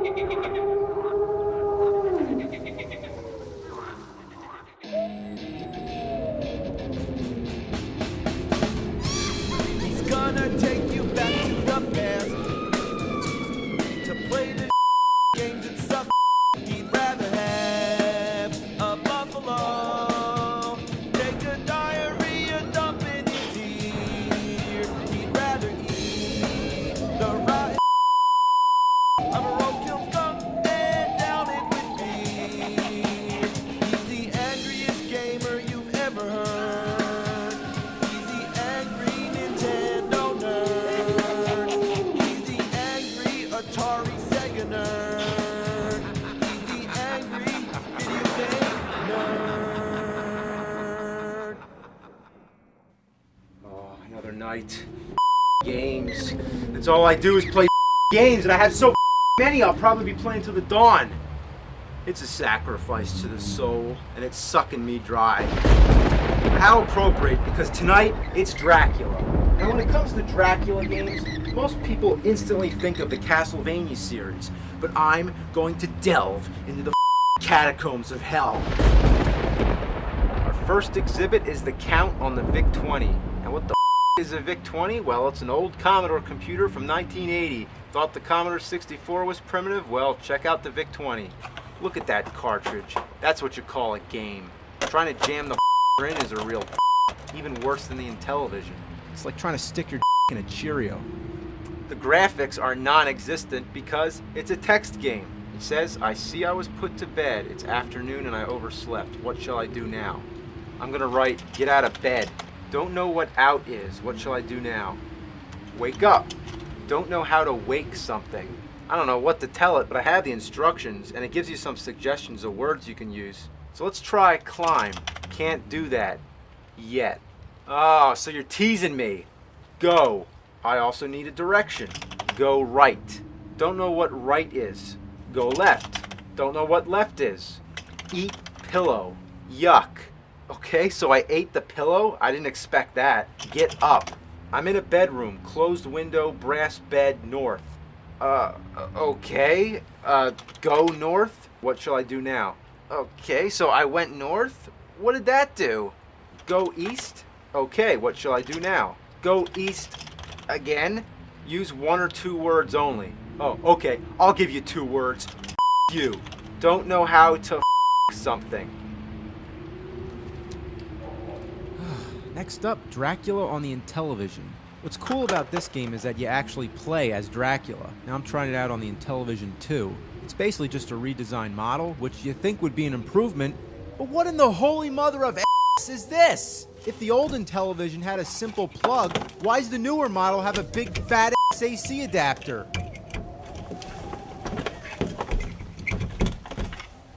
He's gonna take you back to the past to play the games and stuff. He'd rather have a buffalo, take a diarrhea dump in his ear. He'd rather eat the rotten of a roadkill skunk and down it with beer. He's the angriest gamer you've ever heard. He's the angry Nintendo nerd. He's the angry Atari Sega nerd. He's the angry video game nerd. Oh, another night. Games. That's all I do is play games, and I have so many I'll probably be playing till the dawn. It's a sacrifice to the soul, and it's sucking me dry. How appropriate, because tonight it's Dracula. Now when it comes to Dracula games, most people instantly think of the Castlevania series, but I'm going to delve into the catacombs of hell. Our first exhibit is the count on the VIC-20. And what the is a VIC-20? Well, it's an old Commodore computer from 1980. Thought the Commodore 64 was primitive? Well, check out the VIC-20. Look at that cartridge. That's what you call a game. Trying to jam the in is a real even worse than the Intellivision. It's like trying to stick your in a Cheerio. The graphics are non-existent because it's a text game. It says, I see I was put to bed. It's afternoon and I overslept. What shall I do now? I'm gonna write, get out of bed. Don't know what out is. What shall I do now? Wake up. Don't know how to wake something. I don't know what to tell it, but I have the instructions, and it gives you some suggestions of words you can use. So let's try climb. Can't do that. Yet. Oh, so you're teasing me. Go. I also need a direction. Go right. Don't know what right is. Go left. Don't know what left is. Eat pillow. Yuck. Okay, so I ate the pillow? I didn't expect that. Get up. I'm in a bedroom. Closed window, brass bed, north. Okay. Go north? What shall I do now? Okay, so I went north? What did that do? Go east? Okay, what shall I do now? Go east again? Use one or two words only. Oh, okay, I'll give you 2 words. You. Don't know how to something. Next up, Dracula on the Intellivision. What's cool about this game is that you actually play as Dracula. Now I'm trying it out on the Intellivision too. It's basically just a redesigned model, which you think would be an improvement, but what in the holy mother of is this? If the old Intellivision had a simple plug, why does the newer model have a big fat AC adapter?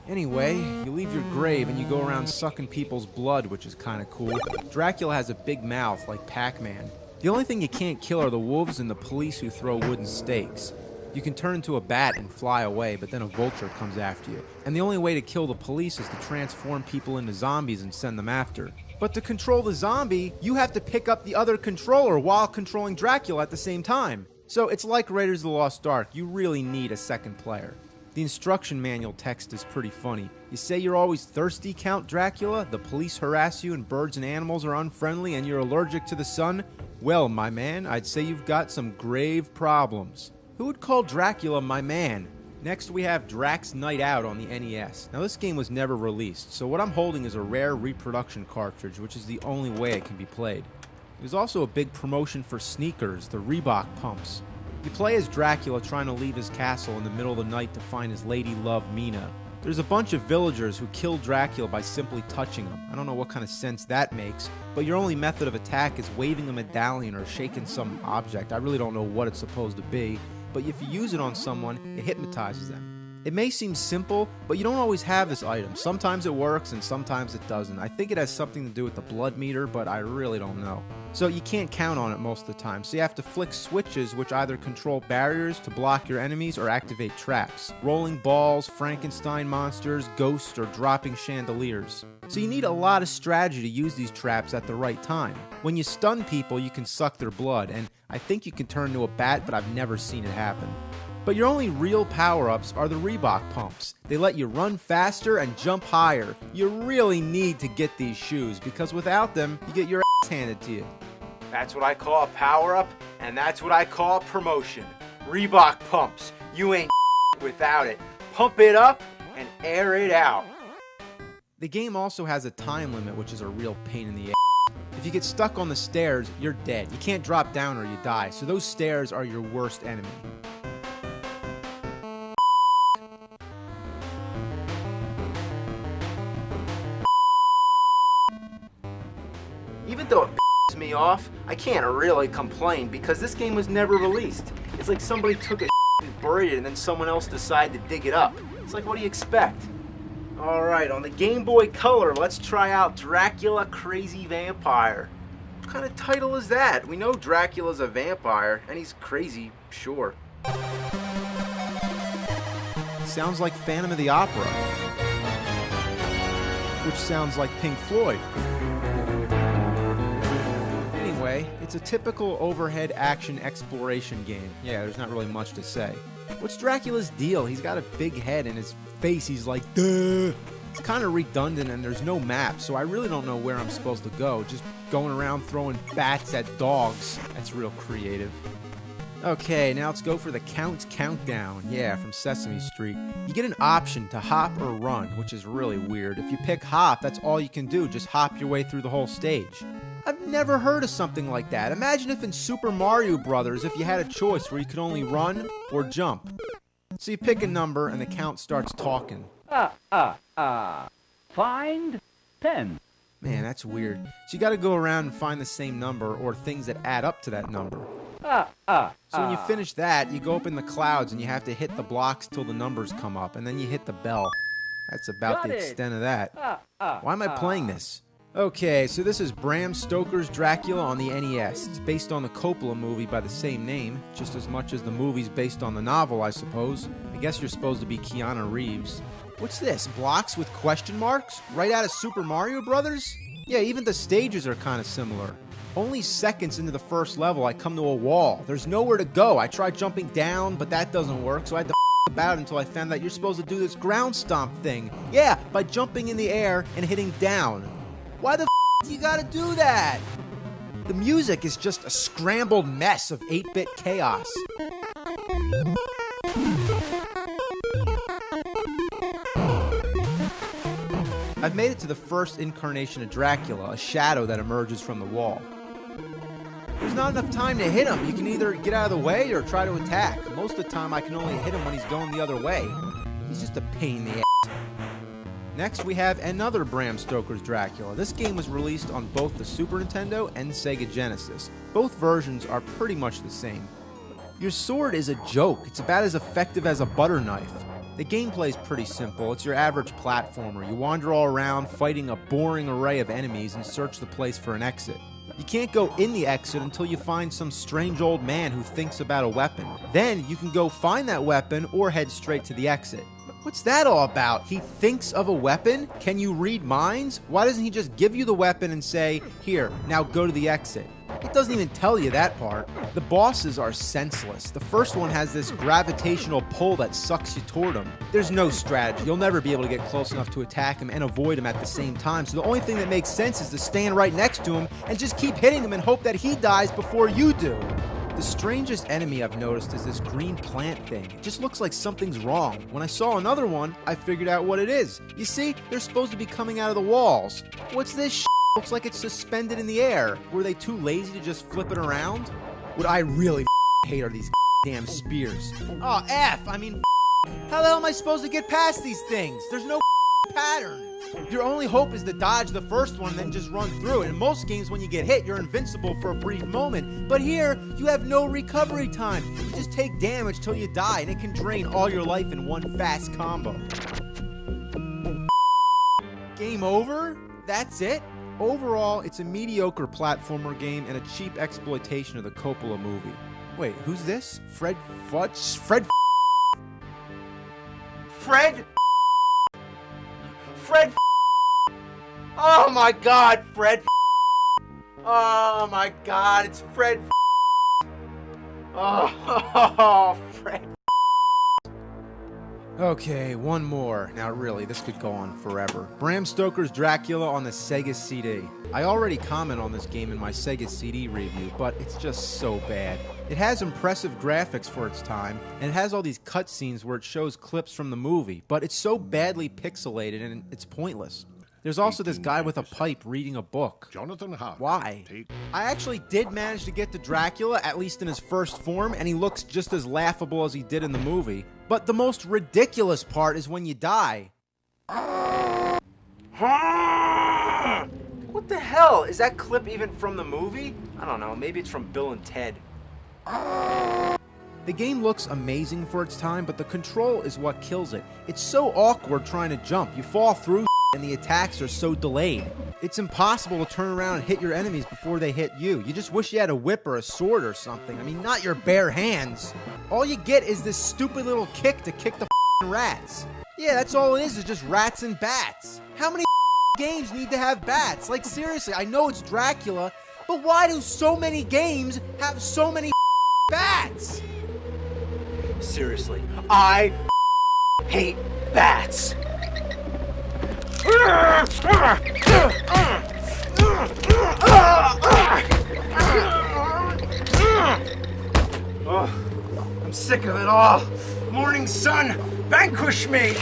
Anyway, you leave your grave and you go around sucking people's blood, which is kind of cool. Dracula has a big mouth like Pac-Man. The only thing you can't kill are the wolves and the police who throw wooden stakes. You can turn into a bat and fly away, but then a vulture comes after you. And the only way to kill the police is to transform people into zombies and send them after. But to control the zombie, you have to pick up the other controller while controlling Dracula at the same time. So it's like Raiders of the Lost Ark, you really need a second player. The instruction manual text is pretty funny. You say you're always thirsty, Count Dracula, the police harass you and birds and animals are unfriendly and you're allergic to the sun? Well, my man, I'd say you've got some grave problems. Who would call Dracula my man? Next we have Drax Night Out on the NES. Now this game was never released, so what I'm holding is a rare reproduction cartridge, which is the only way it can be played. There's also a big promotion for sneakers, the Reebok pumps. You play as Dracula trying to leave his castle in the middle of the night to find his lady love Mina. There's a bunch of villagers who kill Dracula by simply touching him. I don't know what kind of sense that makes, but your only method of attack is waving a medallion or shaking some object. I really don't know what it's supposed to be, but if you use it on someone, it hypnotizes them. It may seem simple, but you don't always have this item. Sometimes it works and sometimes it doesn't. I think it has something to do with the blood meter, but I really don't know. So you can't count on it most of the time, so you have to flick switches which either control barriers to block your enemies or activate traps. Rolling balls, Frankenstein monsters, ghosts, or dropping chandeliers. So you need a lot of strategy to use these traps at the right time. When you stun people, you can suck their blood, and I think you can turn into a bat, but I've never seen it happen. But your only real power-ups are the Reebok pumps. They let you run faster and jump higher. You really need to get these shoes because without them, you get your ass handed to you. That's what I call a power-up, and that's what I call promotion. Reebok pumps. You ain't without it. Pump it up and air it out. The game also has a time limit, which is a real pain in the ass. If you get stuck on the stairs, you're dead. You can't drop down or you die, so those stairs are your worst enemy. Even though it pisses me off, I can't really complain because this game was never released. It's like somebody took a and buried it and then someone else decided to dig it up. It's like, what do you expect? Alright, on the Game Boy Color, let's try out Dracula Crazy Vampire. What kind of title is that? We know Dracula's a vampire, and he's crazy, sure. Sounds like Phantom of the Opera. Which sounds like Pink Floyd. Anyway, it's a typical overhead action exploration game. Yeah, there's not really much to say. What's Dracula's deal? He's got a big head and his face, he's like, duh. It's kind of redundant and there's no map, so I really don't know where I'm supposed to go. Just going around throwing bats at dogs. That's real creative. Okay, now let's go for the countdown. Yeah, from Sesame Street. You get an option to hop or run, which is really weird. If you pick hop, that's all you can do. Just hop your way through the whole stage. I've never heard of something like that. Imagine if in Super Mario Brothers, if you had a choice where you could only run or jump. So you pick a number and the count starts talking. Find 10. Man, that's weird. So you gotta go around and find the same number or things that add up to that number. So when you finish that, you go up in the clouds and you have to hit the blocks till the numbers come up, and then you hit the bell. That's about the extent of that. Why am I playing this? Okay, so this is Bram Stoker's Dracula on the NES. It's based on the Coppola movie by the same name, just as much as the movie's based on the novel, I suppose. I guess you're supposed to be Keanu Reeves. What's this? Blocks with question marks? Right out of Super Mario Brothers? Yeah, even the stages are kind of similar. Only seconds into the first level, I come to a wall. There's nowhere to go. I tried jumping down, but that doesn't work, so I had to about until I found that you're supposed to do this ground stomp thing. Yeah, by jumping in the air and hitting down. Why the do you gotta do that? The music is just a scrambled mess of 8-bit chaos. I've made it to the first incarnation of Dracula, a shadow that emerges from the wall. There's not enough time to hit him. You can either get out of the way or try to attack. Most of the time I can only hit him when he's going the other way. He's just a pain in the ass. Next, we have another Bram Stoker's Dracula. This game was released on both the Super Nintendo and Sega Genesis. Both versions are pretty much the same. Your sword is a joke. It's about as effective as a butter knife. The gameplay is pretty simple. It's your average platformer. You wander all around fighting a boring array of enemies and search the place for an exit. You can't go in the exit until you find some strange old man who thinks about a weapon. Then you can go find that weapon or head straight to the exit. What's that all about? He thinks of a weapon? Can you read minds? Why doesn't he just give you the weapon and say, here, now go to the exit? It doesn't even tell you that part. The bosses are senseless. The first one has this gravitational pull that sucks you toward him. There's no strategy. You'll never be able to get close enough to attack him and avoid him at the same time. So the only thing that makes sense is to stand right next to him and just keep hitting him and hope that he dies before you do. The strangest enemy I've noticed is this green plant thing. It just looks like something's wrong. When I saw another one, I figured out what it is. You see, they're supposed to be coming out of the walls. What's this shit? Looks like it's suspended in the air. Were they too lazy to just flip it around? What I really hate are these damn spears. Oh, I mean, how the hell am I supposed to get past these things? There's no pattern. Your only hope is to dodge the first one and then just run through it. In most games, when you get hit, you're invincible for a brief moment. But here, you have no recovery time. You just take damage till you die, and it can drain all your life in one fast combo. Game over? That's it? Overall, it's a mediocre platformer game and a cheap exploitation of the Coppola movie. Wait, who's this? Fred Fudge? Fred? Oh my god, Fred! Oh my god, it's Fred! Oh, Fred! Okay, one more. Now really, this could go on forever. Bram Stoker's Dracula on the Sega CD. I already comment on this game in my Sega CD review, but it's just so bad. It has impressive graphics for its time, and it has all these cutscenes where it shows clips from the movie, but it's so badly pixelated and it's pointless. There's also this guy with a pipe reading a book. Jonathan Hart. Why? I actually did manage to get to Dracula, at least in his first form, and he looks just as laughable as he did in the movie. But the most ridiculous part is when you die. What the hell? Is that clip even from the movie? I don't know, maybe it's from Bill and Ted. The game looks amazing for its time, but the control is what kills it. It's so awkward trying to jump. You fall through and the attacks are so delayed. It's impossible to turn around and hit your enemies before they hit you. You just wish you had a whip or a sword or something. I mean, not your bare hands. All you get is this stupid little kick to kick the rats. Yeah, that's all it is just rats and bats. How many games need to have bats? Like, seriously, I know it's Dracula, but why do so many games have so many bats? Seriously, I hate bats. Oh, I'm sick of it all. Morning sun, vanquish me!